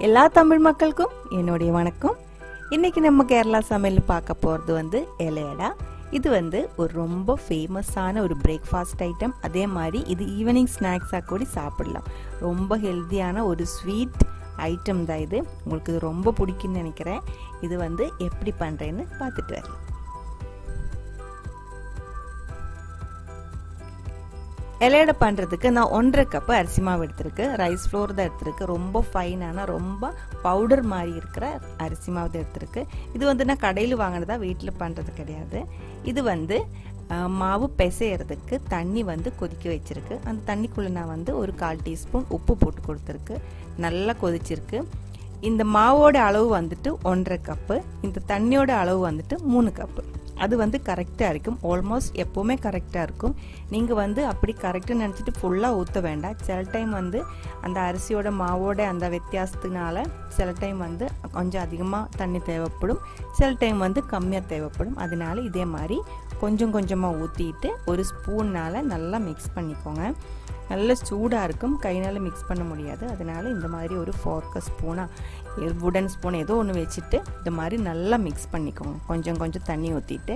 எல்லா தமிழ் மக்களுக்கும் என்னுடைய வணக்கம். இன்னைக்கு நம்ம கேரளா சமையல் பார்க்க போகிறது வந்து எலையடா. இது வந்து ஒரு ரொம்ப ஃபேமஸான ஒரு பிரேக்ஃபாஸ்ட் ஐட்டம். அதே மாதிரி இது ஈவினிங் ஸ்நாக்ஸாக கூட சாப்பிடலாம். ரொம்ப ஹெல்த்தியான ஒரு ஸ்வீட் ஐட்டம் தான் இது. உங்களுக்கு இது ரொம்ப பிடிக்கும்னு நினைக்கிறேன். இது வந்து எப்படி பண்ணுறேன்னு பார்த்துட்டு வரலாம். எலையடை பண்ணுறதுக்கு நான் 1.5 கப் அரிசி மாவு எடுத்துருக்கு. ரைஸ் ஃப்ளோர் தான் எடுத்துருக்கு. ரொம்ப ஃபைனான ரொம்ப பவுடர் மாதிரி இருக்கிற அரிசி மாவு தான் எடுத்துருக்கு. இது வந்து நான் கடையில் வாங்கினதா, வீட்டில் பண்ணுறது கிடையாது. இது வந்து மாவு பிசையறதுக்கு தண்ணி வந்து கொதிக்க வச்சிருக்கு. அந்த தண்ணிக்குள்ளே நான் வந்து ஒரு 1/4 டீஸ்பூன் உப்பு போட்டு கொடுத்துருக்கு. நல்லா கொதிச்சிருக்கு. இந்த மாவோட அளவு வந்துட்டு 1.5 கப்பு, இந்த தண்ணியோட அளவு வந்துட்டு 3 கப்பு. அது வந்து கரெக்டாக இருக்கும். ஆல்மோஸ்ட் எப்போவுமே கரெக்டாக இருக்கும். நீங்கள் வந்து அப்படி கரெக்டாக நினச்சிட்டு ஃபுல்லாக ஊற்ற வேண்டாம். சில டைம் வந்து அந்த அரிசியோட மாவோட அந்த வித்தியாசத்தினால சில டைம் வந்து கொஞ்சம் அதிகமாக தண்ணி தேவைப்படும், சில டைம் வந்து கம்மியாக தேவைப்படும். அதனால இதே மாதிரி கொஞ்சம் கொஞ்சமாக ஊற்றிட்டு ஒரு ஸ்பூன்னால் நல்லா மிக்ஸ் பண்ணிக்கோங்க. நல்ல சூடாக இருக்கும், கைனால் மிக்ஸ் பண்ண முடியாது. அதனால் இந்த மாதிரி ஒரு ஃபோர்க்கு ஸ்பூனாக வுடன் ஸ்பூன் ஏதோ ஒன்று வச்சுட்டு இந்த மாதிரி நல்லா மிக்ஸ் பண்ணிக்கோங்க. கொஞ்சம் கொஞ்சம் தண்ணி ஊற்றிட்டு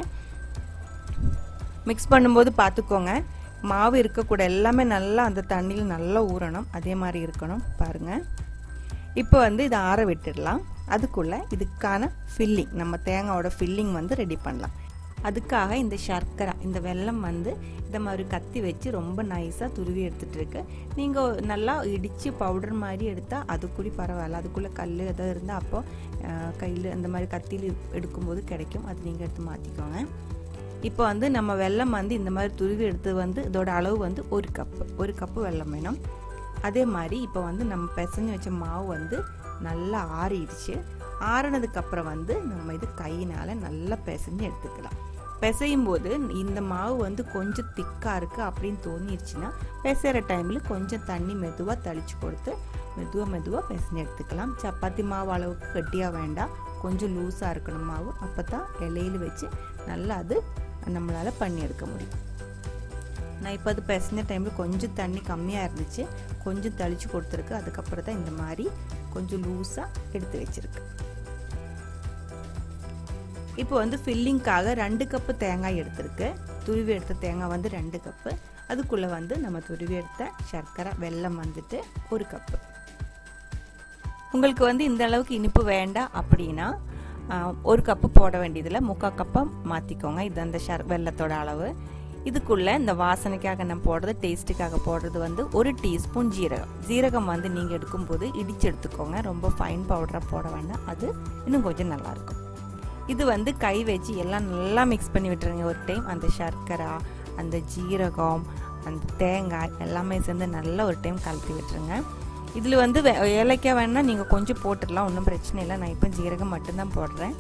மிக்ஸ் பண்ணும்போது பார்த்துக்கோங்க, மாவு இருக்கக்கூட எல்லாமே நல்லா அந்த தண்ணியில் நல்லா ஊறணும். அதே மாதிரி இருக்கணும் பாருங்கள். இப்போ வந்து இதை ஆற விட்டுடலாம். அதுக்குள்ளே இதுக்கான ஃபில்லிங், நம்ம தேங்காயோட ஃபில்லிங் வந்து ரெடி பண்ணலாம். அதுக்காக இந்த சர்க்கரை, இந்த வெல்லம் வந்து இந்த மாதிரி கத்தி வச்சு ரொம்ப நைஸாக துருவி எடுத்துகிட்டு இருக்கு. நீங்கள் நல்லா இடித்து பவுடர் மாதிரி எடுத்தால் அது கூட பரவாயில்ல. அதுக்குள்ளே கல் எதாவது இருந்தால் அப்போ கையில் அந்த மாதிரி கத்தியில் எடுக்கும்போது கிடைக்கும். அது நீங்கள் எடுத்து மாற்றிக்கோங்க. இப்போ வந்து நம்ம வெல்லம் வந்து இந்த மாதிரி துருவி எடுத்து வந்து இதோட அளவு வந்து 1 கப்பு வெல்லம் வேணும். அதே மாதிரி இப்போ வந்து நம்ம பிசைஞ்சு வச்ச மாவு வந்து நல்லா ஆறிடுச்சு. ஆறினதுக்கப்புறம் வந்து நம்ம இது கையினால் நல்லா பிசைஞ்சு எடுத்துக்கலாம். பிசையும் போது இந்த மாவு வந்து கொஞ்சம் திக்காக இருக்குது அப்படின்னு தோணிடுச்சுன்னா பிசைகிற டைமில் கொஞ்சம் தண்ணி மெதுவாக தெளித்து கொடுத்து மெதுவாக பிசைஞ்சு எடுத்துக்கலாம். சப்பாத்தி மாவு அளவுக்கு கட்டியாக வேண்டாம், கொஞ்சம் லூஸாக இருக்கணும் மாவு. அப்போ தான் இலையில் வச்சு நல்லா அது நம்மளால் பண்ணி எடுக்க முடியும். நான் இப்போ அது பிசைஞ்ச டைமில் கொஞ்சம் தண்ணி கம்மியாக இருந்துச்சு, கொஞ்சம் தெளித்து கொடுத்துருக்கு. அதுக்கப்புறம் தான் இந்த மாதிரி கொஞ்சம் லூஸாக எடுத்து வச்சிருக்கு. இப்போ வந்து ஃபில்லிங்காக 2 கப்பு தேங்காய் எடுத்துருக்கு. துருவி எடுத்த தேங்காய் வந்து 2 கப்பு. அதுக்குள்ளே வந்து நம்ம துருவி எடுத்த சர்க்கரை வெல்லம் வந்துட்டு 1 கப்பு. உங்களுக்கு வந்து இந்த அளவுக்கு இனிப்பு வேண்டாம் அப்படின்னா 1 கப்பு போட வேண்டியதில் 3/4 கப்பை மாற்றிக்கோங்க. இது அந்த வெல்லத்தோட அளவு. இதுக்குள்ளே இந்த வாசனைக்காக நம்ம போடுறது, டேஸ்ட்டுக்காக போடுறது வந்து 1 டீஸ்பூன் ஜீரகம். ஜீரகம் வந்து நீங்கள் எடுக்கும்போது இடித்து எடுத்துக்கோங்க, ரொம்ப ஃபைன் பவுடராக போட வேண்டாம், அது இன்னும் கொஞ்சம் நல்லாயிருக்கும். இது வந்து கை வச்சு எல்லாம் நல்லா மிக்ஸ் பண்ணி விட்டுருங்க ஒரு டைம். அந்த சர்க்கரை, அந்த ஜீரகம், அந்த தேங்காய் எல்லாமே சேர்ந்து நல்லா ஒரு டைம் கலத்தி விட்டுருங்க. இதில் வந்து ஏலக்காய் வேணால் நீங்கள் கொஞ்சம் போட்டுடலாம், ஒன்றும் பிரச்சனை இல்லை. நான் இப்போ ஜீரகம் மட்டும்தான் போடுறேன்.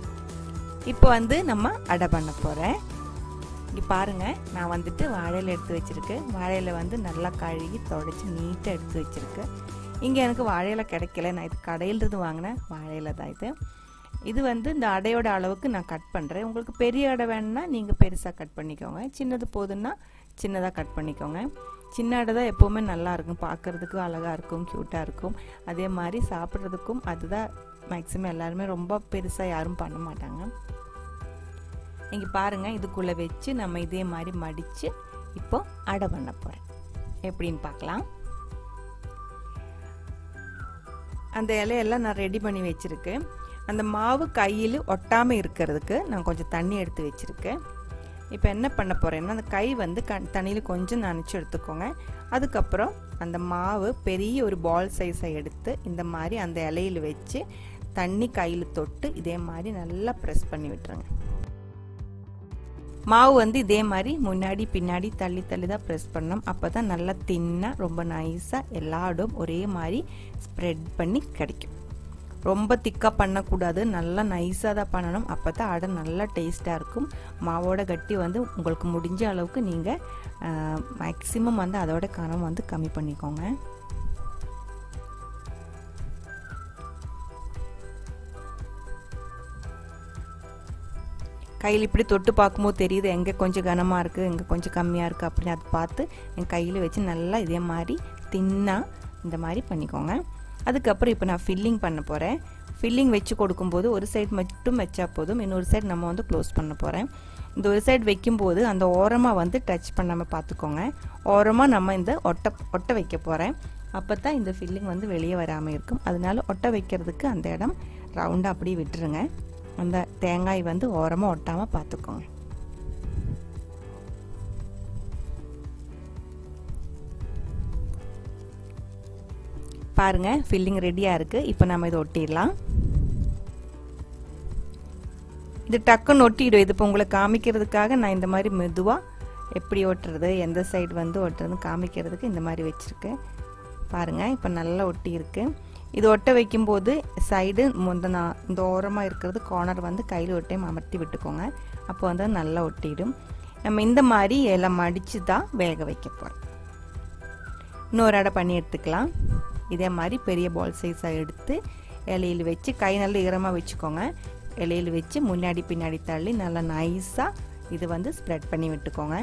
இப்போ வந்து நம்ம அடை பண்ண போகிறேன். இங்கே பாருங்கள், நான் வந்துட்டு வாழையில எடுத்து வச்சுருக்கேன். வாழையில வந்து நல்லா கழுகி துடைச்சி நீட்டாக எடுத்து வச்சுருக்கேன். இங்கே எனக்கு வாழையில கிடைக்கல, நான் இது கடையிலிருந்து வாங்கினேன் வாழையில தான் இது. இது வந்து இந்த அடையோட அளவுக்கு நான் கட் பண்ணுறேன். உங்களுக்கு பெரிய அடை வேணும்னா நீங்கள் பெருசாக கட் பண்ணிக்கோங்க, சின்னது போதுன்னா சின்னதாக கட் பண்ணிக்கோங்க. சின்ன அடை தான் எப்போவுமே நல்லாயிருக்கும், பார்க்குறதுக்கும் அழகாக இருக்கும், க்யூட்டாக இருக்கும். அதே மாதிரி சாப்பிட்றதுக்கும் அதுதான் மேக்ஸிமம் எல்லாருமே ரொம்ப பெருசாக யாரும் பண்ண மாட்டாங்க. இங்கே பாருங்கள், இதுக்குள்ளே வச்சு நம்ம இதே மாதிரி மடித்து இப்போ அடை பண்ண போகிறேன். எப்படின்னு பார்க்கலாம். அந்த இலையெல்லாம் நான் ரெடி பண்ணி வச்சுருக்கேன். அந்த மாவு கையில் ஒட்டாமல் இருக்கிறதுக்கு நான் கொஞ்சம் தண்ணி எடுத்து வச்சுருக்கேன். இப்போ என்ன பண்ண போகிறேன்னா, அந்த கை வந்து தண்ணியில் கொஞ்சம் நனைச்சி எடுத்துக்கோங்க. அதுக்கப்புறம் அந்த மாவு பெரிய ஒரு பால் சைஸை எடுத்து இந்த மாதிரி அந்த இலையில் வச்சு தண்ணி கையில் தொட்டு இதே மாதிரி நல்லா ப்ரெஸ் பண்ணி விட்டுருங்க. மாவு வந்து இதே மாதிரி முன்னாடி பின்னாடி தள்ளி தான் ப்ரெஸ் பண்ணணும். அப்போ தான் நல்லா தின்னாக ரொம்ப நைஸாக எல்லா இடம் ஒரே மாதிரி ஸ்ப்ரெட் பண்ணி கிடைக்கும். ரொம்ப திக்காக பண்ணக்கூடாது, நல்லா நைஸாக தான் பண்ணணும். அப்போ தான் அடை நல்லா டேஸ்ட்டாக இருக்கும். மாவோட கட்டி வந்து உங்களுக்கு முடிஞ்ச அளவுக்கு நீங்கள் மேக்ஸிமம் வந்து அதோட கனம் வந்து கம்மி பண்ணிக்கோங்க. கையில் இப்படி தொட்டு பார்க்கும்போது தெரியுது எங்கே கொஞ்சம் கனமாக இருக்குது, எங்கே கொஞ்சம் கம்மியாக இருக்குது அப்படின்னு. அதை பார்த்து என் கையில் வச்சு நல்லா இதே மாதிரி தின்னாக இந்த மாதிரி பண்ணிக்கோங்க. அதுக்கப்புறம் இப்போ நான் ஃபில்லிங் பண்ண போகிறேன். ஃபில்லிங் வச்சு கொடுக்கும்போது ஒரு சைடு மட்டும் வச்சா போதும், இன்னொரு சைடு நம்ம வந்து க்ளோஸ் பண்ண போகிறேன். இந்த ஒரு சைடு வைக்கும்போது அந்த ஓரமாக வந்து டச் பண்ணாமல் பார்த்துக்கோங்க. ஓரமாக நம்ம இந்த ஒட்ட வைக்க போகிறேன். அப்போ தான் இந்த ஃபில்லிங் வந்து வெளியே வராமல் இருக்கும். அதனால ஒட்ட வைக்கிறதுக்கு அந்த இடம் ரவுண்டாக அப்படியே விட்டுருங்க. அந்த தேங்காய் வந்து ஓரமாக ஒட்டாமல் பார்த்துக்கோங்க. பாருங்க ஃபில்லிங் ரெடியாக இருக்குது. இப்போ நம்ம இதை ஒட்டிடலாம். இது டக்குன்னு ஒட்டிடும். இது இப்போ உங்களை காமிக்கிறதுக்காக நான் இந்த மாதிரி மெதுவாக எப்படி ஒட்டுறது, எந்த சைடு வந்து ஒட்டுறதுன்னு காமிக்கிறதுக்கு இந்த மாதிரி வச்சுருக்கேன். பாருங்கள் இப்போ நல்லா ஒட்டி இருக்கு. இது ஒட்ட வைக்கும்போது சைடு இந்த ஓரமாக இருக்கிறது கார்னர் வந்து கையில் ஒரு டைம் அமர்த்தி விட்டுக்கோங்க. அப்போ வந்து நல்லா ஒட்டிடும். நம்ம இந்த மாதிரி இலை மடித்து தான் வேக வைக்க போகிறோம். இன்னொரு அடை பண்ணி எடுத்துக்கலாம். இதே மாதிரி பெரிய பால் சைஸாக எடுத்து இலையில் வச்சு கை நல்லா ஈரமாக வச்சுக்கோங்க. இலையில் வச்சு முன்னாடி பின்னாடி தள்ளி நல்லா நைஸாக இது வந்து ஸ்ப்ரெட் பண்ணி விட்டுக்கோங்க.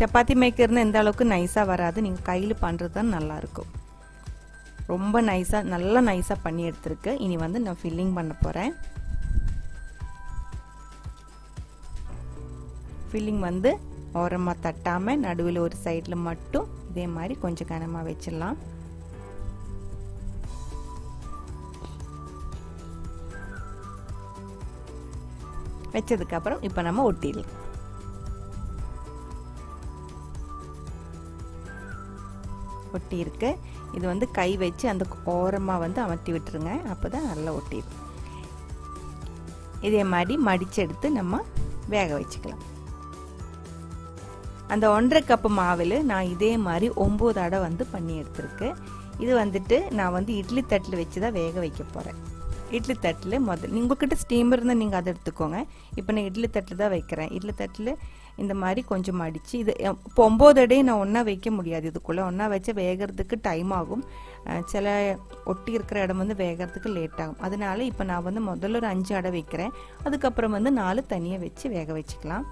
சப்பாத்தி மேக்கர்னு எந்த அளவுக்கு நைஸாக வராது, நீங்கள் கையில் பண்ணுறது தான் நல்லாயிருக்கும். ரொம்ப நைஸாக நல்லா நைஸாக பண்ணி எடுத்துருக்கு. இனி வந்து நான் ஃபில்லிங் பண்ண போகிறேன். ஃபில்லிங் வந்து ஓரமாக தட்டாமல் நடுவில் ஒரு சைடில் மட்டும் இதே மாதிரி கொஞ்சம் கனமாக வச்சிடலாம். வச்சதுக்கப்புறம் இப்போ நம்ம ஒட்டிடலாம். ஒட்டி இருக்கு. இது வந்து கை வச்சு அந்த ஓரமாக வந்து அமர்த்தி விட்டுருங்க. அப்போ தான் நல்லா ஒட்டிடும். இதே மாதிரி மடிச்சு எடுத்து நம்ம வேக வச்சுக்கலாம். அந்த 1.5 கப் மாவில் நான் இதே மாதிரி 9 அடை வந்து பண்ணி எடுத்துருக்கேன். இது வந்துட்டு நான் வந்து இட்லி தட்டில் வச்சு தான் வேக வைக்க போகிறேன். இட்லி தட்டில் முதல்ல உங்கள்கிட்ட ஸ்டீமர் இருந்தால் நீங்கள் அதை எடுத்துக்கோங்க. இப்போ நான் இட்லி தட்டில் தான் வைக்கிறேன். இட்லி தட்டில் இந்த மாதிரி கொஞ்சம் மடித்து இது இப்போ 9 அடையும் நான் ஒன்றா வைக்க முடியாது. இதுக்குள்ளே ஒன்றா வச்சு வேகிறதுக்கு டைம் ஆகும். சில ஒட்டி இருக்கிற இடம் வந்து வேகிறதுக்கு லேட் ஆகும். அதனால இப்போ நான் வந்து முதல்ல ஒரு 5 அடை வைக்கிறேன். அதுக்கப்புறம் வந்து 4 தனியாக வச்சு வேக வச்சுக்கலாம்.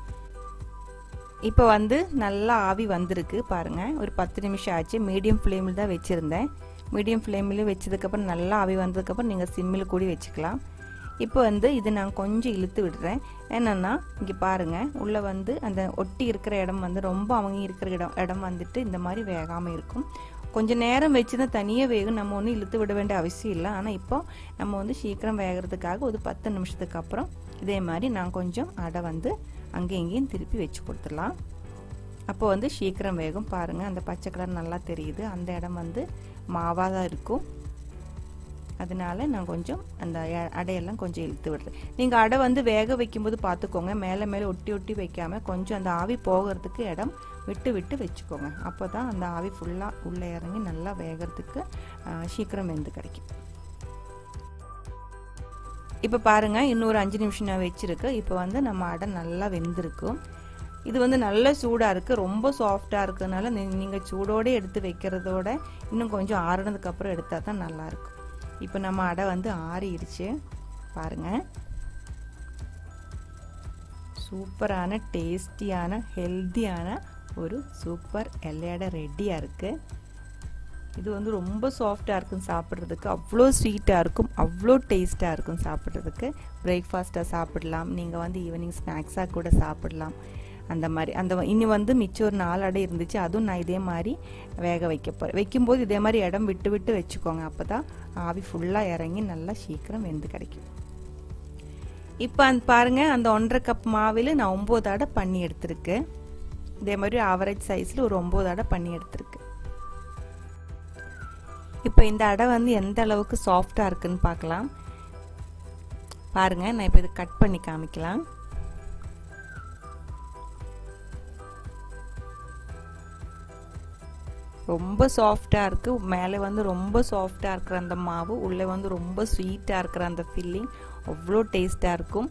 இப்போ வந்து நல்லா ஆவி வந்திருக்கு பாருங்கள். ஒரு 10 நிமிஷம் ஆச்சு. மீடியம் ஃப்ளேமில் தான் வச்சுருந்தேன். மீடியம் ஃப்ளேமில் வச்சதுக்கப்புறம் நல்லா ஆவி வந்ததுக்கப்புறம் நீங்கள் சிம்மில் கூடி வச்சுக்கலாம். இப்போ வந்து இது நான் கொஞ்சம் இழுத்து விடுறேன். என்னென்னா இங்கே பாருங்கள், உள்ளே வந்து அந்த ஒட்டி இருக்கிற இடம் வந்து ரொம்ப அவங்க இருக்கிற இடம் வந்துட்டு இந்த மாதிரி வேகாமல் இருக்கும். கொஞ்சம் நேரம் வச்சு தான் தனியாக வேகும். நம்ம ஒன்றும் இழுத்து விட வேண்டிய அவசியம் இல்லை. ஆனால் இப்போ நம்ம வந்து சீக்கிரம் வேகிறதுக்காக ஒரு 10 நிமிஷத்துக்கு அப்புறம் இதே மாதிரி நான் கொஞ்சம் அடை வந்து அங்கே இங்கேயும் திருப்பி வச்சு கொடுத்துடலாம். அப்போ வந்து சீக்கிரம் வேகும். பாருங்கள் அந்த பச்சை கலர் நல்லா தெரியுது. அந்த இடம் வந்து மாவாக தான் இருக்கும். அதனால நான் கொஞ்சம் அந்த அடையெல்லாம் கொஞ்சம் இழுத்து விடுறேன். நீங்கள் அடை வந்து வேக வைக்கும்போது பார்த்துக்கோங்க, மேலே மேலே ஒட்டி ஒட்டி வைக்காமல் கொஞ்சம் அந்த ஆவி போகிறதுக்கு இடம் விட்டு விட்டு வச்சுக்கோங்க. அப்போ தான் அந்த ஆவி ஃபுல்லாக உள்ளே இறங்கி நல்லா வேகிறதுக்கு சீக்கிரம் வெந்து கிடைக்கும். இப்போ பாருங்கள் இன்னொரு 5 நிமிஷம் நான் வச்சுருக்கேன். இப்போ வந்து நம்ம அடை நல்லா வெந்திருக்கும். இது வந்து நல்ல சூடாக இருக்குது. ரொம்ப சாஃப்டாக இருக்கிறதுனால நீங்கள் சூடோடு எடுத்து வைக்கிறதோட இன்னும் கொஞ்சம் ஆறுனதுக்கப்புறம் எடுத்தால் தான் நல்லாயிருக்கும். இப்போ நம்ம அடை வந்து ஆறிடுச்சு பாருங்கள். சூப்பரான டேஸ்டியான ஹெல்த்தியான ஒரு சூப்பர் எலை அடை ரெடியாக இருக்குது. இது வந்து ரொம்ப சாஃப்டாக இருக்கும் சாப்பிட்றதுக்கு. அவ்வளோ ஸ்வீட்டாக இருக்கும், அவ்வளோ டேஸ்ட்டாக இருக்கும் சாப்பிட்றதுக்கு. பிரேக்ஃபாஸ்ட்டாக சாப்பிடலாம், நீங்கள் வந்து ஈவினிங் ஸ்நாக்ஸாக கூட சாப்பிடலாம். அந்த மாதிரி இனி வந்து மிச்சம் ஒரு 4 அடை இருந்துச்சு. அதுவும் நான் இதே மாதிரி வேக வைக்க போகிறேன். வைக்கும்போது இதே மாதிரி இடம் விட்டு விட்டு வச்சுக்கோங்க. அப்போ தான் ஆவி ஃபுல்லாக இறங்கி நல்லா சீக்கிரம் வெந்து கிடைக்கும். இப்போ பாருங்கள் அந்த 1.5 கப் மாவில் நான் 9 அடை பண்ணி எடுத்துருக்கேன். இதே மாதிரி ஆவரேஜ் சைஸில் ஒரு 9 அடை பண்ணி எடுத்துருக்கு. இப்போ இந்த அடை வந்து எந்த அளவுக்கு சாஃப்டாக இருக்குன்னு பார்க்கலாம். பாருங்கள் நான் இப்போ இதை கட் பண்ணி காமிக்கலாம். ரொம்ப சாஃப்டாக இருக்குது. மேலே வந்து ரொம்ப சாஃப்டாக இருக்கிற அந்த மாவு, உள்ளே வந்து ரொம்ப ஸ்வீட்டாக இருக்கிற அந்த ஃபில்லிங் அவ்வளோ டேஸ்ட்டாக இருக்கும்.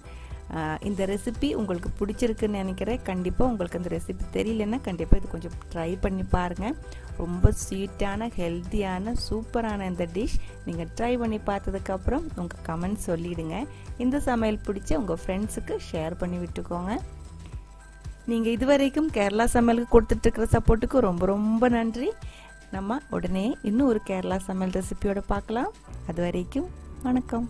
இந்த ரெசிபி உங்களுக்கு பிடிச்சிருக்குன்னு நினைக்கிறேன். கண்டிப்பாக உங்களுக்கு அந்த ரெசிபி தெரியலன்னா கண்டிப்பாக இது கொஞ்சம் ட்ரை பண்ணி பாருங்கள். ரொம்ப ஸ்வீட்டான ஹெல்த்தியான சூப்பரான இந்த டிஷ் நீங்கள் ட்ரை பண்ணி பார்த்ததுக்கப்புறம் உங்கள் கமெண்ட் சொல்லிவிடுங்க. இந்த சமையல் பிடிச்ச உங்கள் ஃப்ரெண்ட்ஸுக்கு ஷேர் பண்ணி விட்டுக்கோங்க. நீங்கள் இதுவரைக்கும் கேரளா சமையலுக்கு கொடுத்துட்டு இருக்கிற சப்போர்ட்டுக்கு ரொம்ப ரொம்ப நன்றி. நம்ம உடனே இன்னும் ஒரு கேரளா சமையல் ரெசிபியோட பார்க்கலாம். அது வரைக்கும் வணக்கம்.